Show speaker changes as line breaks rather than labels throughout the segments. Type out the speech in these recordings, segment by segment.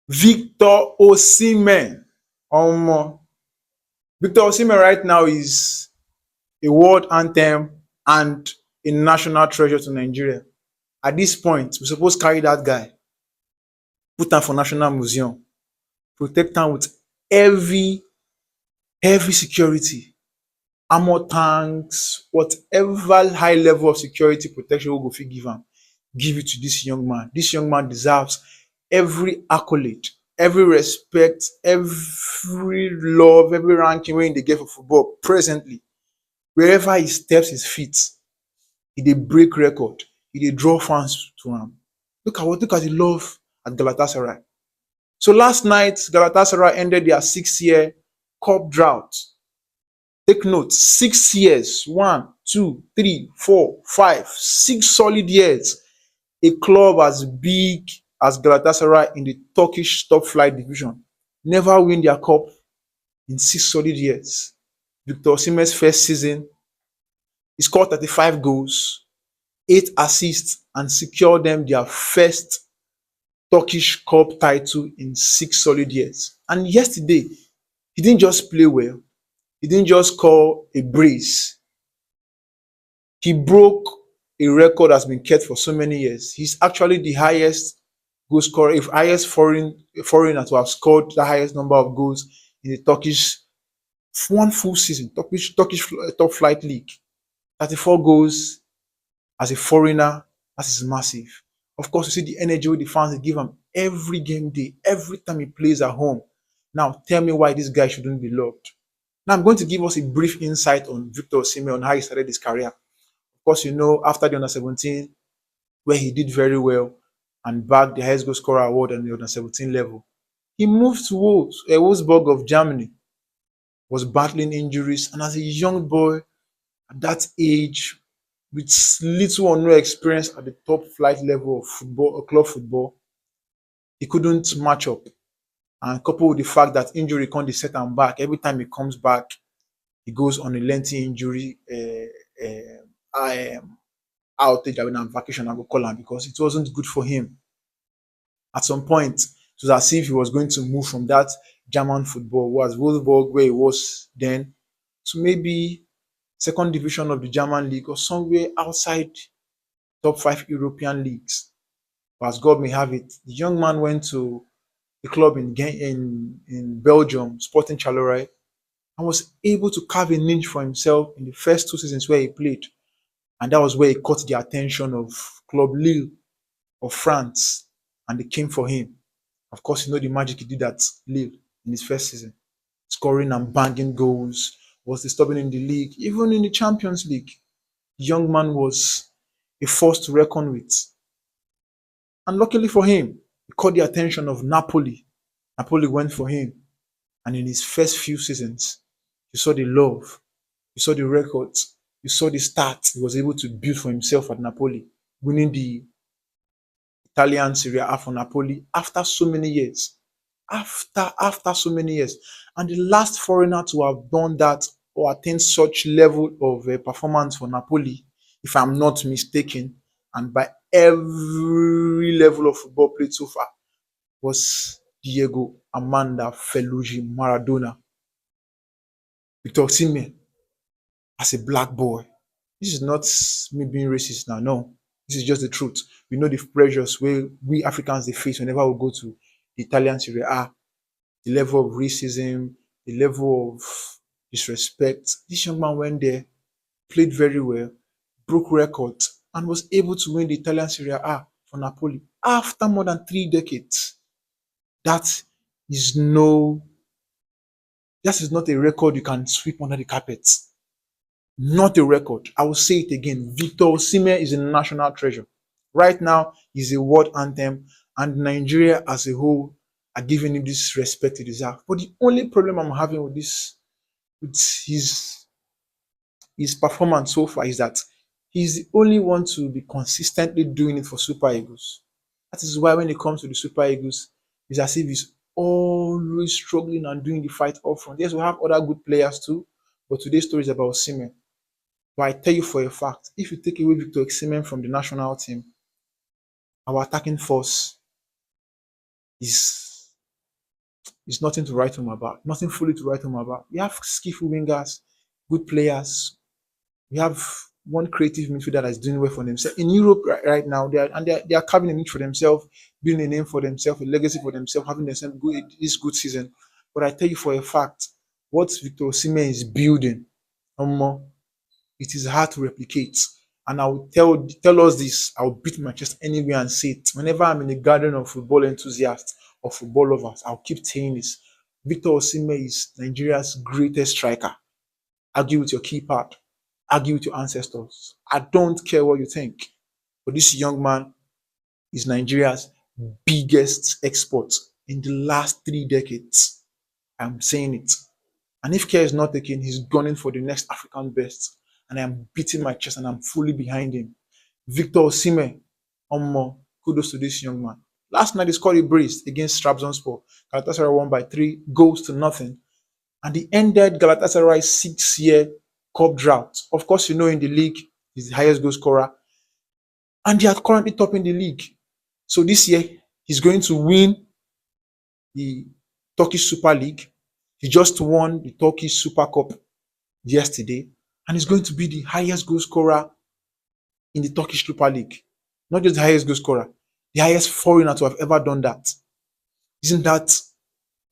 Victor Osimhen. Um, Victor Osimhen right now is a world anthem and a national treasure to Nigeria. At this point, we suppose carry that guy, put am for national museum, protect am with heavy, heavy security, armor tanks, whatever high level of security protection we go fit give am, give it to this young man. This young man deserves every accolade, every respect, every love, every ranking wey im dey get for football presently. Wherever he steps his feet, he dey break record, he dey draw fans to am. Look at the love at Galatasaray. So last night, Galatasaray ended their 6 year cup drought. Take note, 6 years, one, two, three, four, five, 6 solid years. A club as big as Galatasaray in the Turkish top flight division never win their cup in 6 solid years. Victor Osimhen's first season, he scored 35 goals, 8 assists, and secured them their first Turkish cup title in 6 solid years. And yesterday, he didn't just play well, he didn't just score a brace. He broke a record that's been kept for so many years. He's actually the highest goal scorer, if highest foreigner to have scored the highest number of goals in the Turkish one full season, Turkish top flight league. 34 goals as a foreigner, that is massive. Of course, you see the energy wey the fans dey give am every game day, every time he plays at home. Now, tell me why this guy shouldn't be loved. Now, I'm going to give us a brief insight on Victor Osimhen, on how he started his career. Of course, after the under 17, where he did very well and bagged the highest goal scorer award on the under 17 level, he moved to Wolfsburg of Germany, was battling injuries, and as a young boy at that age, with little or no experience at the top flight level of football or club football, he couldn't match up. And coupled with the fact that injury can't set him back, every time he comes back, he goes on a lengthy injury outage. I mean, on vacation, I go call him, because it wasn't good for him. At some point, it was as if he was going to move from that German football, was Wolfsburg, where he was then, to maybe second division of the German league or somewhere outside top five European leagues. But as God may have it, the young man went to a club in Belgium, Sporting Charleroi, and was able to carve a niche for himself in the first 2 seasons where he played. And that was where he caught the attention of Club Lille of France, and they came for him. Of course, the magic he did at Lille in his first season, scoring and banging goals, was disturbing in the league, even in the Champions League. The young man was a force to reckon with. And luckily for him, he caught the attention of Napoli. Napoli went for him. And in his first few seasons, you saw the love, you saw the records, you saw the stats he was able to build for himself at Napoli, winning the Italian Serie A for Napoli after so many years. After so many years. And the last foreigner to have done that or attain such level of performance for Napoli, if I'm not mistaken, and by every level of football played so far, was Diego Amanda Felucci Maradona. Victor Osimhen, as a black boy. This is not me being racist now, no. This is just the truth. We know the pressures where we Africans they face whenever we go to the Italian Serie A, the level of racism, the level of disrespect. This young man went there, played very well, broke records, and was able to win the Italian Serie A for Napoli after more than 3 decades. That is no, that is not a record you can sweep under the carpet. Not a record. I will say it again. Victor Osimhen is a national treasure. Right now, he's a world anthem, and Nigeria as a whole are giving him this respect he deserves. But the only problem I'm having with with his performance so far, is that he's the only one to be consistently doing it for Super Eagles. That is why when it comes to the Super Eagles, it's as if he's always struggling and doing the fight up front. Yes, we have other good players too, but today's story is about Osimhen. But I tell you for a fact, if you take away Victor Osimhen from the national team, our attacking force is It's nothing to write home about. Nothing fully to write home about. We have skillful wingers, good players. We have one creative midfielder that's doing well for themselves. In Europe right now, they are carving a niche for themselves, building a name for themselves, a legacy for themselves, having themselves this good season. But I tell you for a fact, what Victor Osimhen is building, um, it is hard to replicate. And I will tell us this. I'll beat my chest anywhere and say it. Whenever I'm in a gathering of football enthusiasts or football lovers, I'll keep saying this. Victor Osimhen is Nigeria's greatest striker. Argue with your keypad. Argue with your ancestors. I don't care what you think. But this young man is Nigeria's biggest export in the last 3 decades. I'm saying it. And if care is not taken, he's gunning for the next African best. And I'm beating my chest and I'm fully behind him. Victor Osimhen, kudos to this young man. Last night he scored a brace against Trabzonspor. Galatasaray won by 3 goals to nothing. And he ended Galatasaray's 6-year cup drought. Of course, you know in the league, he's the highest goal scorer. And they are currently topping the league. So this year, he's going to win the Turkish Super League. He just won the Turkish Super Cup yesterday. And he's going to be the highest goal scorer in the Turkish Super League. Not just the highest goal scorer, the highest foreigner to have ever done that. Isn't that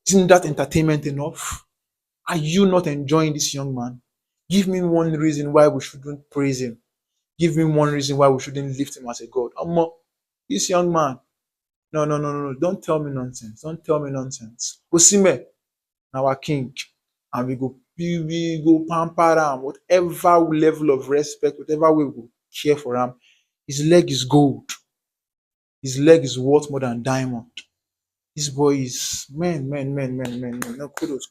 isn't that entertainment enough? Are you not enjoying this young man? Give me one reason why we shouldn't praise him. Give me one reason why we shouldn't lift him as a god. This young man. No, no, no, no, no. Don't tell me nonsense. Don't tell me nonsense. Osimhen, our king. And we go pamper him. Whatever level of respect, whatever way we go care for him. His leg is gold. His leg is worth more than diamond. This boy is man. No, kudos.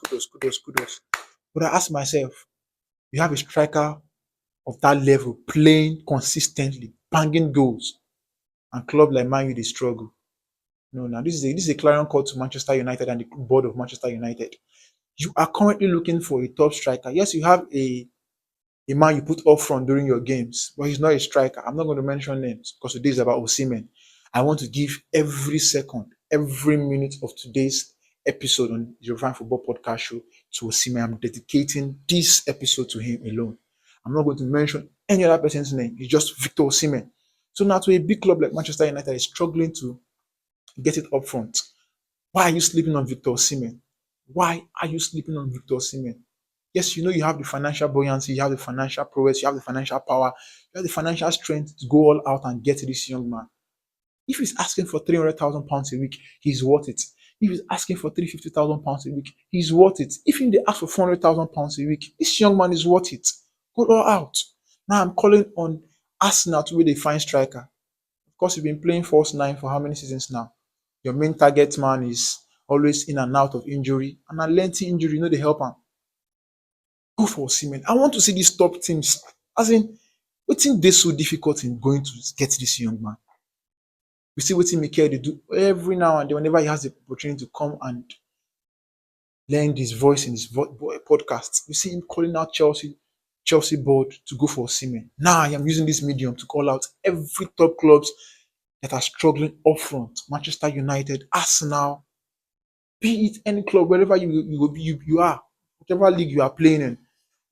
But I ask myself, you have a striker of that level playing consistently, banging goals, and club like Man U they struggle. No, now this is a clarion call to Manchester United and the board of Manchester United. You are currently looking for a top striker. Yes, you have a man you put up front during your games, but he's not a striker. I'm not going to mention names because today is about Osimhen. I want to give every second, every minute of today's episode on the Refine Football Podcast Show to Osimhen. I'm dedicating this episode to him alone. I'm not going to mention any other person's name. It's just Victor Osimhen. So now to a big club like Manchester United is struggling to get it up front. Why are you sleeping on Victor Osimhen? Why are you sleeping on Victor Osimhen? Yes, you know you have the financial buoyancy, you have the financial prowess, you have the financial power, you have the financial strength to go all out and get this young man. If he's asking for £300,000 a week, he's worth it. If he's asking for £350,000 a week, he's worth it. If they ask for £400,000 a week, this young man is worth it. Go all out. Now I'm calling on Arsenal to be the fine striker. Of course, you've been playing false nine for how many seasons now? Your main target man is always in and out of injury, and a lengthy injury, they help him. Go for Osimhen. I want to see these top teams. As in, wetin dey so difficult in going to get this young man? We see wetin Mikel dey do every now and then whenever he has the opportunity to come and lend his voice in his podcast. We see him calling out Chelsea board to go for Osimhen. Now I am using this medium to call out every top clubs that are struggling up front. Manchester United, Arsenal, be it any club, wherever you are, whatever league you are playing in,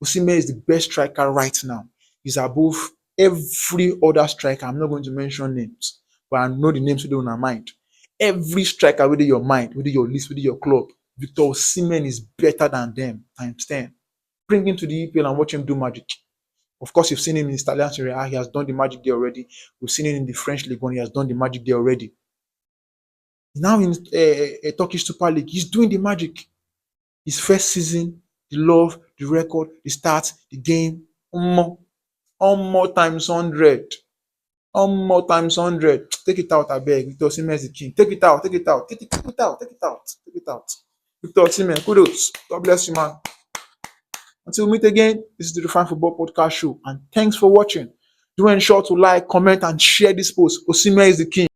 Osimhen is the best striker right now. He's above every other striker. I'm not going to mention names, but I know the names within our mind. Every striker within your mind, within your list, within your club, Victor Osimhen is better than them times 10. Bring him to the EPL and watch him do magic. Of course, you've seen him in Italian Serie A. He has done the magic there already. We've seen him in the French League One. He has done the magic there already. Now in a Turkish Super League, he's doing the magic. His first season, the love, the record, the stats, the game, more times 100. More times 100. Take it out, I beg. Victor Osimhen is the king. Take it out. Take it out. Victor Osimhen, kudos. God bless you, man. Until we meet again, this is the Refine Football Podcast Show. And thanks for watching. Do ensure to like, comment, and share this post. Osimhen is the king.